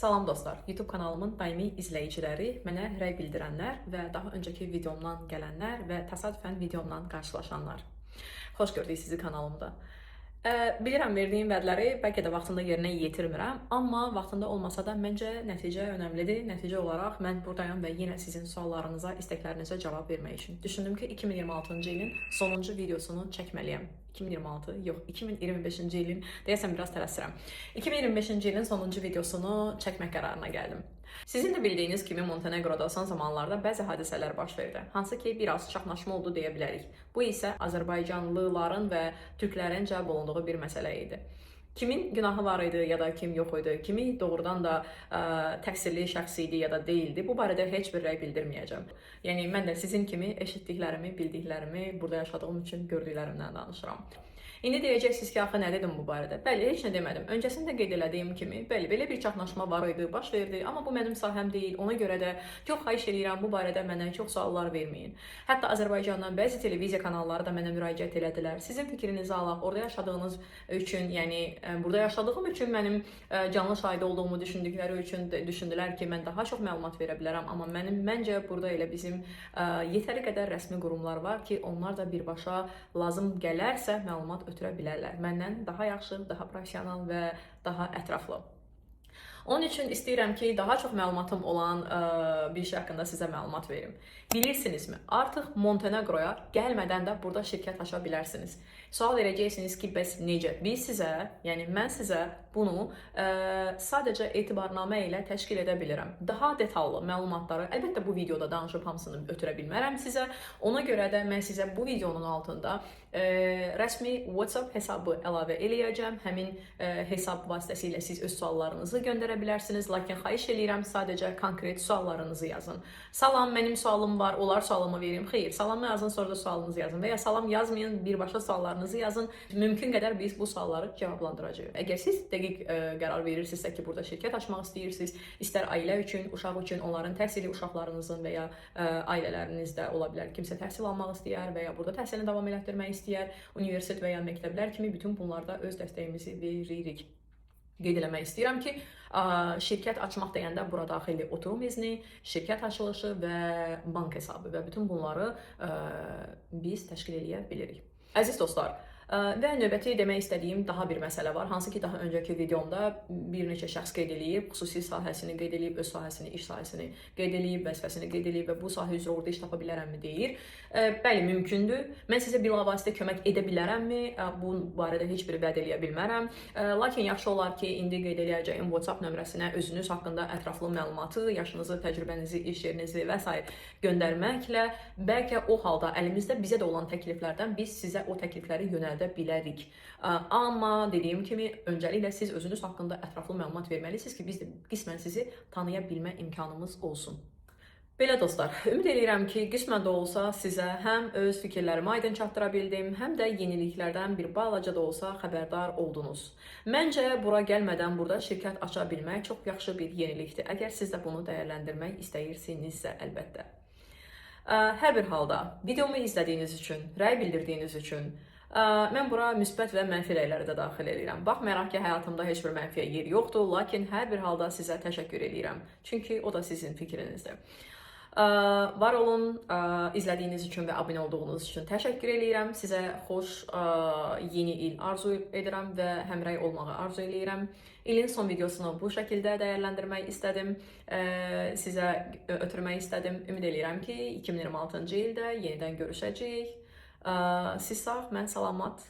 Salam dostlar, YouTube kanalımın daimi izləyiciləri, mənə rəy bildirənlər və daha öncəki videomdan gələnlər və təsadüfən videomdan qarşılaşanlar. Xoş gördük sizi kanalımda. Bilirəm, verdiyim vədləri bəlkə də vaxtında yerinə yetirmirəm, amma vaxtında olmasa da məncə nəticə önəmlidir. Nəticə olaraq mən buradayam və yenə sizin suallarınıza, istəklərinizə cavab vermək üçün. Düşündüm ki, 2026-cı ilin sonuncu videosunu çəkməliyəm. 2026, yox, 2025-ci ilin, deyəsən biraz tələsirəm. 2025-ci ilin sonuncu videosunu çəkmək qərarına gəldim. Sizin də bildiyiniz kimi Montenegroda son zamanlarda bəzi hadisələr baş verdi, hansı ki biraz çaxnaşma oldu deyə bilərik. Bu isə Azərbaycanlıların və türklərin cəlb olunduğu bir məsələ idi. Kimin günahı var idi ya da kim yox idi, kimi doğrudan da təqsirli şəxs idi ya da deyildi, bu barədə heç bir rəy bildirməyəcəm. Yəni mən də sizin kimi eşitdiklərimi, bildiklərimi, burada yaşadığım üçün gördüklərimdən danışıram. İndi deyəcəksiniz ki, axı nə dedim bu barədə? Bəli, heç nə demədim. Öncəsində qeyd elədiyim kimi, bəli, belə bir çaxnaşma var idi, baş verdi, amma bu mənim sahəm deyil. Ona görə də çox xahiş edirəm, bu barədə mənə çox suallar verməyin. Hətta Azərbaycandan bəzi televiziya kanalları da mənə müraciət elədilər. Sizin fikrinizi alaq, orada yaşadığınız üçün, yəni burada yaşadığım üçün mənim canlı şahidi olduğumu düşündükləri üçün düşündülər ki, mən daha çox məlumat verə bilərəm, amma məncə burada elə bizim yetəri qədər rəsmi qurumlar var ki, onlar da birbaşa lazım gələrsə məlumat ötürə bilərlər. Məndən daha yaxşı, daha professional və daha ətraflı. Onun üçün istəyirəm ki, daha çox məlumatım olan bir şey haqqında sizə məlumat verim. Bilirsinizmi? Artıq Montenegroya gəlmədən də burada şirkət aça bilərsiniz. Sual verəcəksiniz ki, bəs necə? Biz sizə, yəni mən sizə bunu sadəcə etibarnamə ilə təşkil edə bilirəm. Daha detallı məlumatları, əlbəttə bu videoda danışıb hamısını ötürə bilmərəm sizə. Ona görə də mən sizə bu videonun altında rəsmi WhatsApp hesabı əlavə eləyəcəm. Həmin hesab vasitəsilə siz öz suallarınızı göndərə bilərsiniz. Lakin xahiş eləyirəm, sadəcə konkret suallarınızı yazın. Salam, mənim sualım var, olar sualımı verim. Xeyr, salamı yazın, sonra da sualınızı yazın. Və ya salam yazmayın, birbaşa suallarınızı yazın. Mümkün qədər biz bu sualları cavablandıracağıq. Əgər siz dəqiq qərar verirsinizsə ki, burada şirkət açmaq istəyirsiniz, istər ailə üçün, uşaq üçün, onların təhsili uşaqlarınızın və ya ailələrinizdə ola bilər. Kimsə təhsil almaq istəyər və ya burada təhsilini davam elətdirmək istəyər, universitet və ya məktəblər kimi bütün bunlarda öz dəstəyimizi veririk. Qeyd eləmək istəyirəm ki, şirkət açmaq deyəndə bura daxilli oturum izni, şirkət açılışı və bank hesabı və bütün bunları biz təşkil edə bilirik. Əziz dostlar, və növbəti demək istədiyim daha bir məsələ var, hansı ki daha öncəki videomda bir neçə şəxs qeyd eləyib, xüsusi sahəsini qeyd eləyib, öz sahəsini, iş sahəsini qeyd eləyib, vəzifəsini qeyd eləyib və bu sahə üzrə orada iş tapa bilərəmmi deyir. Bəli, mümkündür. Mən sizə bilavasitə kömək edə bilərəmmi? Bu barədə heç bir vəd eləyə bilmərəm. Lakin yaxşı olar ki, indi qeyd eləyəcəyim WhatsApp nömrəsinə özünüz haqqında ətraflı məlumatı, yaşınızı, təcrübənizi, iş yerinizi və s. göndərməklə bəlkə o halda əlimizdə bizə də olan təkliflərdən biz sizə o təklifləri yönəldə bilərik. Amma dediyim kimi, öncəliklə siz özünüz haqqında ətraflı məlumat verməlisiniz ki, biz də qismən sizi tanıya bilmə imkanımız olsun. Belə dostlar, ümid edirəm ki, qismən də olsa sizə həm öz fikirlərimi aydın çatdıra bildim, həm də yeniliklərdən bir balaca da olsa xəbərdar oldunuz. Məncə, bura gəlmədən burada şirkət aça bilmək çox yaxşı bir yenilikdir. Əgər siz də bunu dəyərləndirmək istəyirsinizsə, əlbəttə. Hər bir halda, videomu izlədiyiniz üçün, rəy bildirdiyiniz üçün, mən bura müsbət və mənfi rəyləri də daxil edirəm. Baxmayaraq ki, həyatımda heç bir mənfiyə yer yoxdur, lakin hər bir halda sizə təşəkkür edirəm. Çünki o da sizin fikrinizdir. Var olun, izlədiyiniz üçün və abunə olduğunuz üçün təşəkkür edirəm. Sizə xoş yeni il arzu edirəm və həmrəy olmağı arzu edirəm. İlin son videosunu bu şəkildə dəyərləndirmək istədim, sizə ötürmək istədim. Ümid edirəm ki, 2026-cı ildə yenidən görüşəcəyik. Siz sağ, mən salamat,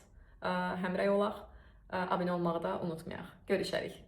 həmrəy olaq, abunə olmağı da unutmayaq. Görüşərik.